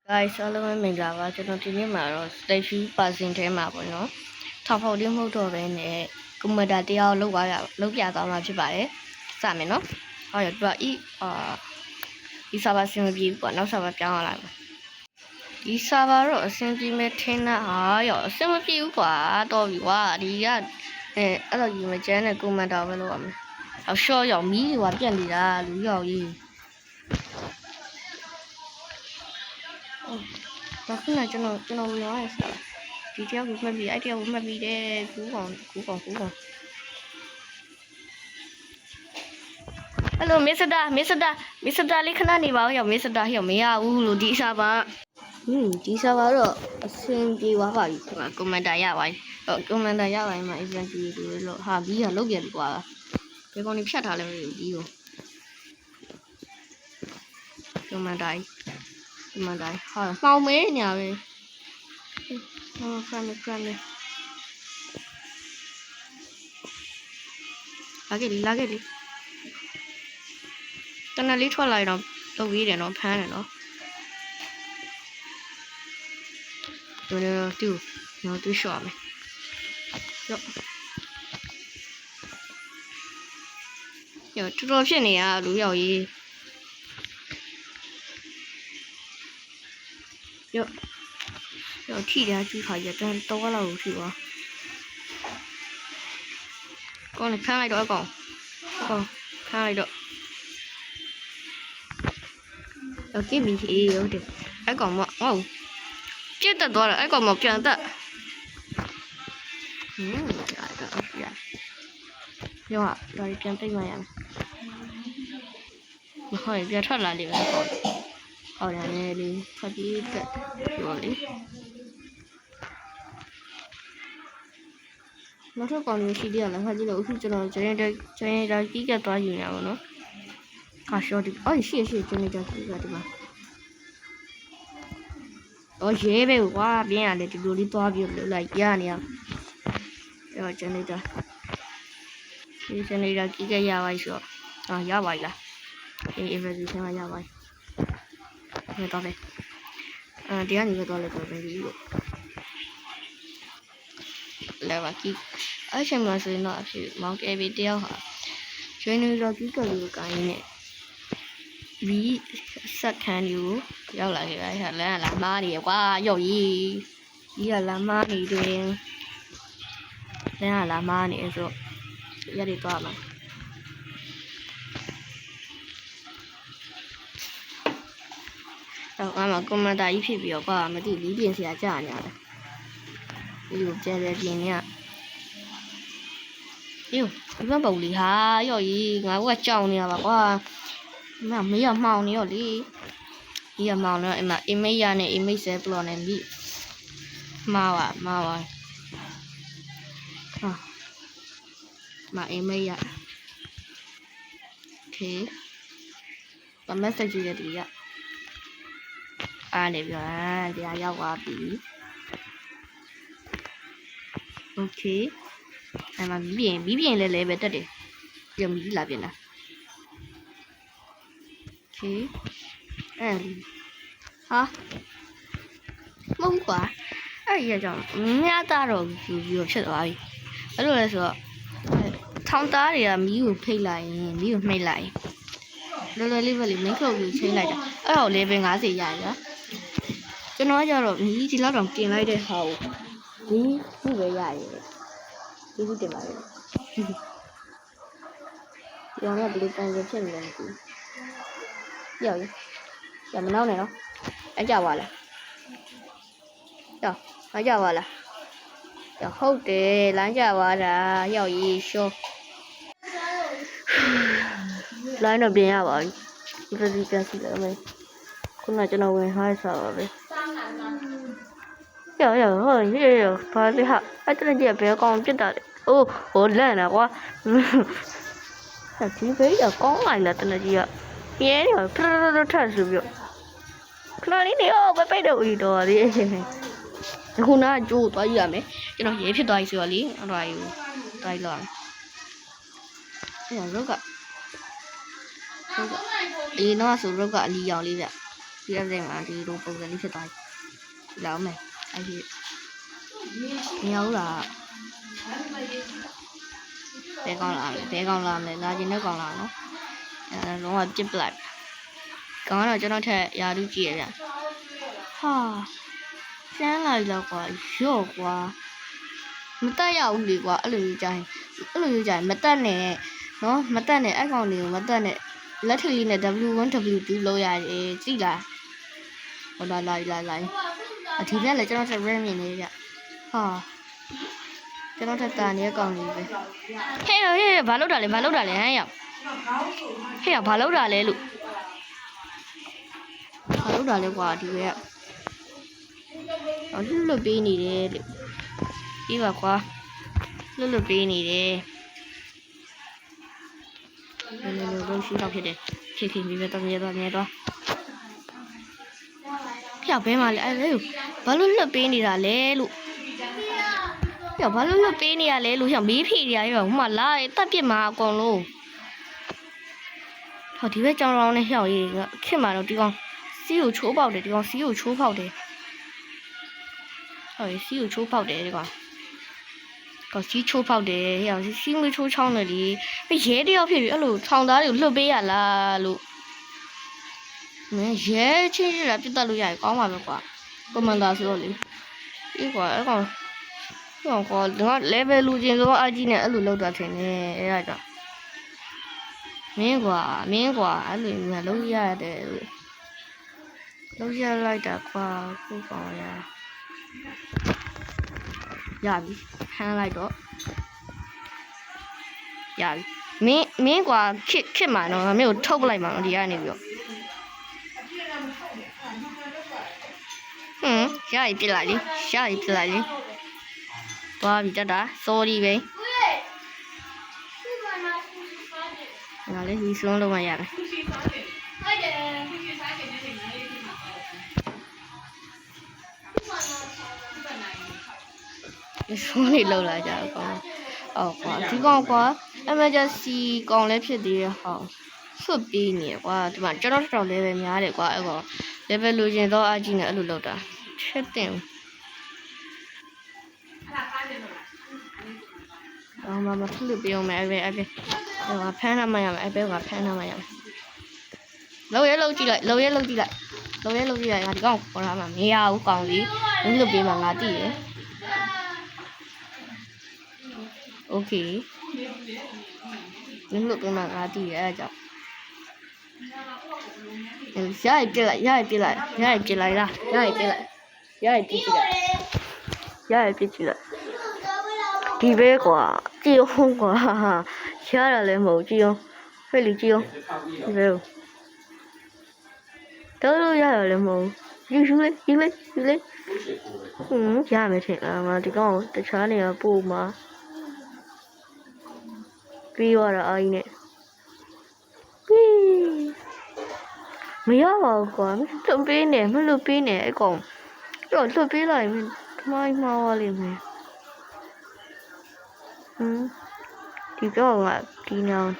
guys အားလုံးပဲမင်္ဂလာပါကျွန်တော်ဒီနေ့မှာတော့ stage person ထဲမှာပေါ့နော်ထောက်ဖောက်တင်းမဟုတ်တော့ဘဲနဲ့ကွန်ပျူတာတရားလုပ်ပြသွားမှာဖြစ်ပါတယ်စမယ်နော်ဟုတ်ရတော့ဒီ server ဆင်မပြေဘူးပေါ့နောက် server ပြောင်းရလိုက်မယ်ဒီ server တော့အဆင်ပြေမဲ့ထင်းတာဟာရောအဆင်မပြေဘူးကွာတော်ပြီကွာဒီကအဲ့တော့ယူမကျန်းတဲ့ကွန်ပျူတာပဲလုပ်ရမယ်အော် short ရောမီးတွေကပြက်နေတာလူရောက်ကြီးဒါခုနကျွန်တော်ဝင်သွားရစဒီတယောက်ကိုမှတ်ပြီးအဲ့တယောက်ကိုမှတ်ပြီးတဲ့ကူးကောင်ဟယ်လိုမစ္စတာလေးခဏနေပါဦးရောမစ္စတာဟိုမရဘူးလို့ဒီစာပါဒီစာပါတော့အဆင်ပြေသွားပါပြီကွန်မန့်တာရပါပြီကွန်မန့်တာရပါရင်မှအဆင်ပြေတယ်လို့ဟာပြီးတော့လုပ်ပြန်ပြီကွာဒီကောင်ကြီးဖြတ်ထားလဲမသိဘူးပြီးတော့ကွန်မန့်တာဟာမှောင်မဲညာပဲခရမ်းလာခဲ့လေတနက်လေးထွက်လာတော့လုပ်ပြီးတယ်နော်ဖမ်းတယ်နော်တူရှော့မယ်ရောတော်တော်ဖြစ်နေရလူရောက်ရေးရောထိတယ်ကျူးခါရတော့လောက်လို့ဖြစ်သွားကောင်းလေဖမ်းလိုက်တော့အကောင်ဖမ်းလိုက်တော့โอเคပြီဟုတ်တယ်အကောင်မဟုတ်ပြတ်သွားတယ်အကောင်မပြန်တက်ရောဒါပြန်သိမ့်မှရမယ်မဟုတ်ရင်ပြန်ထွက်လာလိမ့်မယ်ဟုတ်တယ်လေဖတ်ပြီးတက်ပြောလေနောက်ထပ်ကောင်မျိုးရှိသေးတယ်လားခါကြည့်လို့အခုကျွန်တော်ကျရင်တာကြီးကသွားယူနေပါတော့နော်ခါရှော့ဒီအော်ရှေ့ကျင်းနေတာကြီးကဒီမှာရဲပဲကွာပြင်းရတယ်ဒီလိုလေးသွားပြီးလို့လိုက်ရနေရအဲ့တော့ကျင်းနေတာကြီးကရပါပြီဆိုတော့ရပါပြီလားevaluation မှာရပါပြီတော့ပဲဒီကနေတော့လည်းတော့ပဲပြီးလို့လဲပါကြီးအဲ့ချိန်မှာဆိုရင်တော့အဖြစ်မောင်ကယ်ဘီတယောက်ဟာကျွေးနေတော့ကြီးကလေးကိုကိုင်းနေဒီဆက်ခန်းယူရောက်လာခဲ့ပါဟာလမ်းကလာမားနေကွာရောက်ကြီးကလာမားနေတယ်လမ်းကလာမားနေဆိုရည်သွားမှာတော့အမကွန်မန့်တာကြီးဖြစ်ပြီးတော့ကွာမသိလီးပြင်စရာကြာနေရတယ်ဒီလိုကျဲပြင်နေရဒီဘက်ပုံလေးဟာရော့ကြီးငါကကြောင်နေရပါကွာမရမှောင်နေရောလေဒီကမှောင်တော့အမအိမိတ်ရနဲ့အိမိတ်ဆဲပလော်နဲ့မိမှားပါဟာမအိမိတ်ရโอเคဗမက်ဆေ့ချ်ရဒီရအားနေပြန်တရားရောက်သွားပြီโอเคအဲ့မှာမီးပြင်လဲပဲတက်တယ်ပြန်မီးလာပြင်လားโอเคအဲ့ဟာမဟုတ်ကွာအဲ့ရကြောင့်မြတ်တာတော့ယူပြီးဖြစ်သွားပြီအဲ့လိုလဲဆိုတော့ထောင်သားတွေကမီးကိုဖိတ်လိုက်ရင်မီးကိုမှိတ်လိုက်လောလောလေးပဲလေမိတ်ခုတ်ပြီးချိန်လိုက်တာအဲ့တော့ level 50ရရကျွန်တော်ကကြတော့မီးဒီလောက်တောင်တင်လိုက်တဲ့ဟာကိုမီးခုပဲရရတယ်ဒီခုတင်ပါလေဒီတော့ဘယ်လိုပန်ရဖြစ်နေလဲမသိဘူးရောက်ရမနောက်နဲ့နော်အကြပါလားရောက်မကြပါလားရောက်ဟုတ်တယ်လမ်းကြပါတာရောက်ရေးရှော့လိုင်းတော့ပြင်ရပါပြီဒီပြန်စီလိုက်မယ်ခုနကျွန်တော်ဝင်ထားရစားပါပဲရောက်ဟိုရေဘာလဲဟာအဲ့တည်းကဘယ်ကောင်ပြစ်တာလဲအိုးဟိုလန့်တာကွာဒီဘေးကကောင်းလိုက်လားတနကြီးကပြဲနေတော့ထထဆိုပြီးခဏလေးနေပဲပိတ်တော့ဦးတော်လေးခုနကကျိုးသွားကြည့်ရမယ်ကျွန်တော်ရဲဖြစ်သွားပြီဆိုတော့လေအဲ့ဒါယူတိုင်းလောက်အဲ့ဒါရောက်ကအေးတော့ဆိုရောက်ကအလီရောင်လေးဗျ ဒီအစိမ်းမှာဒီလိုပုံစံလေးဖြစ်သွားပြီလောက်မယ်အဲ့ဒီမရဘူးလားဘဲကောင်းလာမယ်လာကျင်တဲ့ကောင်းလာနော်အဲလုံးဝပြစ်ပလိုက်ကောင်းတော့ကျွန်တော်ထက်ရာထူးကြည့်ရဗျဟာစမ်းလာပြီတော့ကွာရော့ကွာမတက်ရဘူးလေကွာအဲ့လိုကြိုင်မတက်နဲ့နော်မတက်နဲ့အကောင်တွေကိုမတက်နဲ့လက်ထက်လေးနဲ့ W1 W2 လောက်ရတယ်ကြည့်လားဟောလာအဒီကလည်းကျွန်တော်ထက် RAM မြင်နေကြဟာကျွန်တော်ထက်တာနေအကောင်လေးပဲဟဲ့ဘာလုပ်တာလဲဟမ်ရောက်ဟဲ့ဘာလုပ်တာလဲလို့ဘာလုပ်တာလဲကွာဒီကလွတ်ပေးနေတယ်လို့ပြီးပါကွာလွတ်ပေးနေတယ်လို့ရှိတော့ဖြစ်တယ်ဖြစ်ခင်ပြီးတော့မြဲတော့ဖျောက်ဘဲမှာလဲအဲ့လေဘာလို့လွတ်ပေးနေတာလဲလို့ဖျောက်ဘာလို့လွတ်ပေးနေရလဲလို့ဖျောက်မီးဖြီနေရရောဟိုမှာလာတက်ပြစ်မှာအကုန်လုံးဟောဒီဘက်ကြောင်လောင်းနဲ့ဖျောက်ရေးခင်မှာတော့ဒီကောင်စီးကိုချိုးပေါက်တယ်ဒီကောင်စီးကိုချိုးပေါက်တယ်ဟောစီးကိုချိုးပေါက်တယ်ဒီကောင်ကောစီးချိုးပေါက်တယ်ဟောစီးမချိုးချောင်းတယ်ဒီရဲတယောက်ဖြစ်ပြီးအဲ့လိုထောင်သားတွေကိုလွတ်ပေးရလားလို့မင်းရဲချင်းရပြတ်တက်လို့ရကောင်းပါပဲကွာကွန်မန်ဒါဆိုတော့လေဒီကွာအဲ့ကောင်ကွာတော့ level လူချင်းဆိုအကြီးနဲ့အဲ့လိုလောက်တာထင်တယ်အဲ့ဒါကြောင့်မင်းကွာအဲ့လိုမျိုးလုံးရတယ်လုံးရလိုက်တာကွာကိုကောင်ရပြီဟမ်းလိုက်တော့ရပြီမင်းကွာခစ်မှာတော့မင်းကိုထုတ်ပလိုက်မှာတော့ဒီကနေပြီးတော့ရပြီပြလိုက်လေသွားပြီတက်တာ sorry ပဲငါလည်းဒီဆုံးလုံးမရမယ်ဒီဆုံးနေလောက်လာကြတော့ကွာဒီကောင်ကွာ emergency ကောင်လည်းဖြစ်သေးတယ်ဟောဆွတ်ပြီးနေကွာဒီမှာကျွန်တော်တော်လေးပဲများတယ်ကွာအဲ့ကောင် level လိုချင်တော့အကြီးနဲ့အဲ့လိုလောက်တာချက်တင်မဖလူပြုံးမယ်အဲ့ဟိုဖမ်းထားမှရမယ်အဲ့ဘက်ကဖမ်းထားမှရမယ်လောက်ရဲလောက်ကြည့်လိုက်ငါဒီကောင်ခေါ်ထားမှမရဘူးကောင်စီမင်းလွတ်ပေးမှငါတည်ရယ်โอเคမင်းလွတ်ပေးမှငါတည်ရယ်အဲ့ကြောင့်ရပြစ်လိုက်ဒီပဲကွာကြည့်အောင်ကွာရတယ်လည်းမဟုတ်ကြည့်အောင်ဖက်လီကြည့်အောင်ဒီပဲတော့ရတယ်လည်းမဟုတ်ယူလေရမယ်ထင်လားငါဒီကောင်တခြားနေရာပို့မှာပြီးရတာအားကြီးနဲ့မရပါဘူးကွာလွတ်ပေးနေမလွတ်ပေးနေအကောင်တော့လွတ်ပေးလိုက်မင်းမိုင်းမှားပါလိမ့်မယ်ဒီကောင်ကဒီနောင်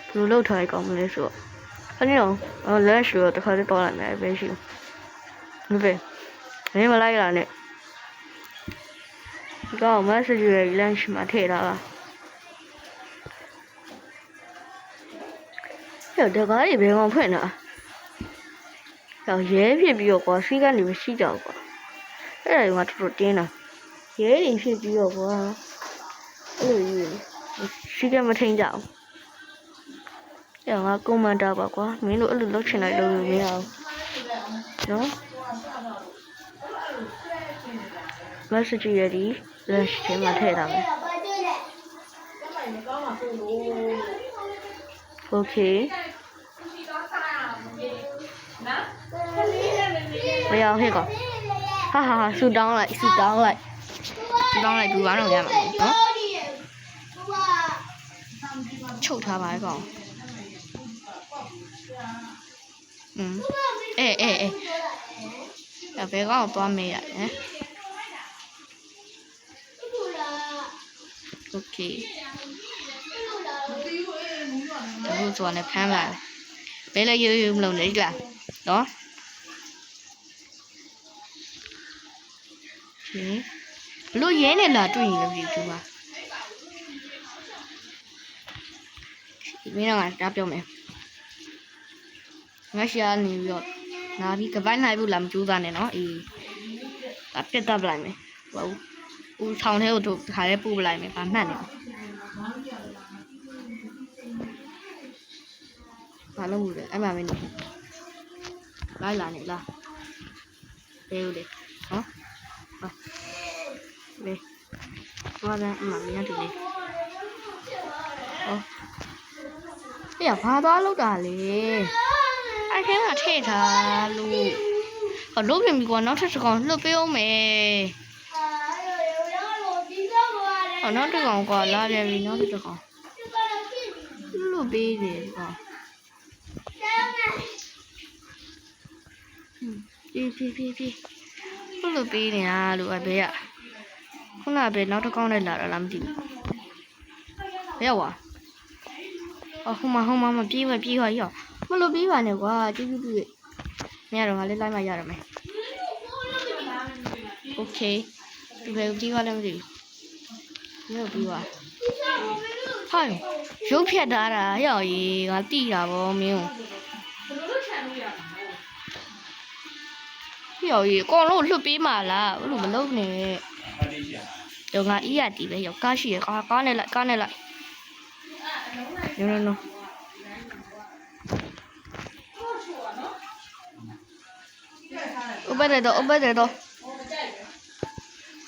ဘယ်လိုလုပ်ထားရကောင်မလဲဆိုတော့အဲ့ဒီတော့လက်ရှိတော့တစ်ခါတည်းပေါ်လာမယ်ပဲရှိဘူးဘယ်မင်းမလိုက်လာနဲ့ဒီကောင် message ရဲ့ lunch မှာထည့်ထားတာအဲ့တော့ဒါကဘယ်ကောင်ဖွင့်တာတော့ရဲဖြစ်ပြီးတော့ကွာစီးကနေမရှိကြဘူးကွာအဲ့ဒါကတော်တော်တင်းတာရဲတွေဖြစ်ပြီးတော့ကွာအဲ့လိုကြီးစီးကမထိန်ကြအောင်အဲ့ငါကွန်မန်တာပါကွာမင်းတို့အဲ့လိုလုပ်ချင်လိုက်လို့မရဘူးနော် message ရည် lunch ထဲမှာထည့်ထားမယ် okay မရဟဲ့ကောဟာဆူတောင်းလိုက်ဘူးဘာလို့ရမှာနော်ချုပ်ထားပါကောင်အေးဘယ်ကောင်သွားမေးရလဲโอเคဒါလို့ဆိုနေဖမ်းလာဘယ်လဲရိုးမလုံးနေလားနော် ဘလို့ရဲနေလားတွေ့ရင်လည်းဒီမှာဒီမင်းတော့ငါတားပြောမယ်ငါရှာနေပြီးတော့ငါပြီးကပိုင်းနိုင်ဖို့လာမကြိုးစားနဲ့နော်အေးအပြတ်တက်ပလိုက်မယ်ဟုတ်ဦးထောင်ထဲကိုတို့ခါလေးပို့ပလိုက်မယ်ဘာမှတ်နေဘာလို့လဲအဲ့မှာမင်းနေလိုက်လာနေလားဘေးဦးလေဟောဟာဘေးသွားတဲ့အမှမင်းတူလေးဟောအေးဘာသွားလောက်တာလဲအဲ့ခဲမှာထည့်ထားလို့ဟောလုံးပြင်ပြီကွာနောက်ထပ်တစ်ကောင်လှုပ်ပေးအောင်မယ်ဟောနောက်တစ်ကောင်ကွာလာပြန်ပြီနောက်တစ်ကောင်လှုပ်ပေးတယ်ကွာပြေလှုပ်ပေးနေတာလို့အဘေးကခုနကပဲနောက်တစ်ကောင်နဲ့လာတော့လားမသိဘူးဘယ်ရောက်ဟိုမှာမပြေးဟောရောမလို့ပြေးပါနဲ့ကွာတူတူမရတော့ငါလေးလိုက်မှရတော့မယ်โอเคဒီဘယ်ပြေးသွားလဲမသိဘူးမြို့ပြေးသွားဟိုင်းရုပ်ဖြတ်ထားတာရောက်ရေးငါတိတာဗောမင်းရောက်ရေးကောင်းလို့လှုပ်ပေးမှလားဘလို့မလုပ်နဲ့တော့ငါအီးရတီပဲရောက်ကားရှိရကားနဲ့လိုက်no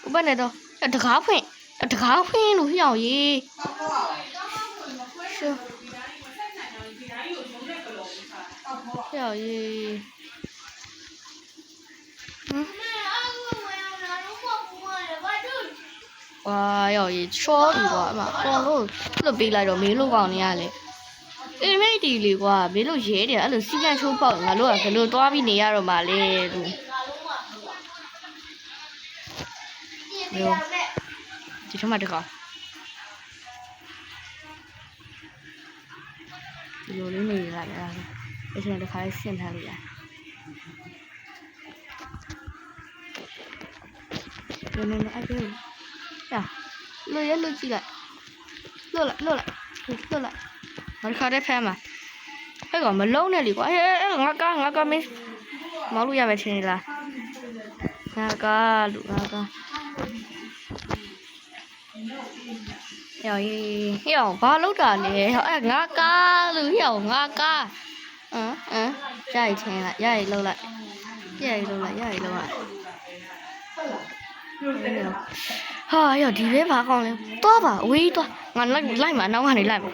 Open the door. The coffin. Who hear ye? Sure. Hear ye. Why, short, look big like a meal on the alley. အေးမိတ်တီလေးကွာမင်းတို့ရဲတယ်အဲ့လိုစီကံချိုးပေါက်ငါတို့ကဘယ်လိုသွားပြီးနေရတော့မှလဲလို့မျိုးဒီထမတကောင်ဒီလိုလေးနေလာတယ်အဲ့ဒါတခါလေးဆင့်ထားလိုက်ရနည်းအဲ့ဒါလွတ်ကြည့်လိုက်လွတ်လိုက်မခါတဲ့ဖမ်းမှာဟဲ့ကောင်မလုံးနဲ့လီကွာငါကားမင်းမောက်လို့ရမယ်ထင်လားငါကားရောက်ဘာလုပ်တာလဲငါကားလို့ရောက်ငါကားရည်ထင်လိုက်ရည်လုံးလိုက်ဟာရောက်ဒီပဲဘာကောင်းလဲသွားပါအဝေးသွားငါလိုက်မှာနောက်ကနေလိုက်မှာ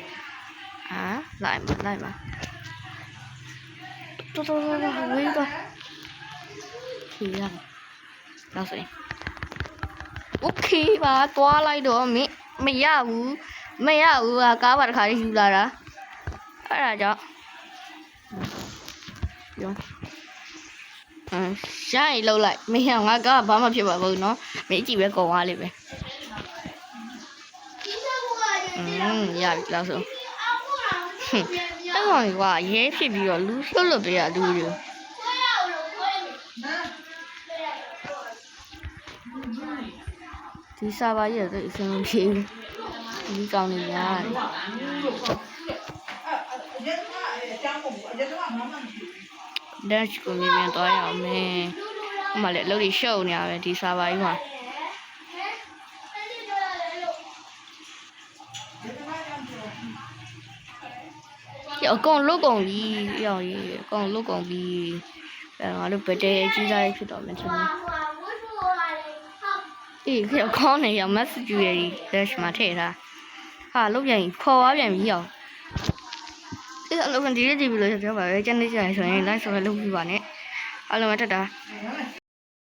လိုက်ပါတော်ဝေးတော့ခီးရတော့ဆိုရင်โอเคပါတွားလိုက်တော့မရဘူးကားပါတစ်ခါလေးယူလာတာအဲ့ဒါကြောင့်ရောရှားရင်လှုပ်လိုက်မင်းငါကားဘာမှဖြစ်ပါဘူးเนาะမင်းကြည့်ပဲကုန်သွားလိမ့်မယ်ရပြီလောက်ဆိုအဲ့ကောင်ကရဲဖြစ်ပြီးတော့လူလှုပ်ပေးရလူတွေဒီစာပါရဲ့အစင်းဖြေးဒီကောင်နေများတယ်ဒက်ကိုမြင်သွားရအောင်မယ်ဟိုမှာလေအလုပ်တွေရှုပ်နေရပဲဒီစာပါကြီးမှာအကုန်လုတ်ကုန်ပြီရောက်ရေးအကုန်လုတ်ကုန်ပြီငါတို့ဗတဲကြီးစားရဖြစ်တော့မယ်ထင်တယ်အေးခေခေါင်းနေရမက်ဆေ့ချ်ရေးလက်ရှ်မှာထည့်ထားဟာလုတ်ပြန်ခေါ်သွားပြန်ပြီရောက်အဲ့အလုပ်ကဒီလေးကြည့်ပြီးလို့ပြောပါပဲကျန်နေကြရင်ဆိုရင် live ဆိုလည်းလုပ်ပြပါနဲ့အားလုံးမတက်တာ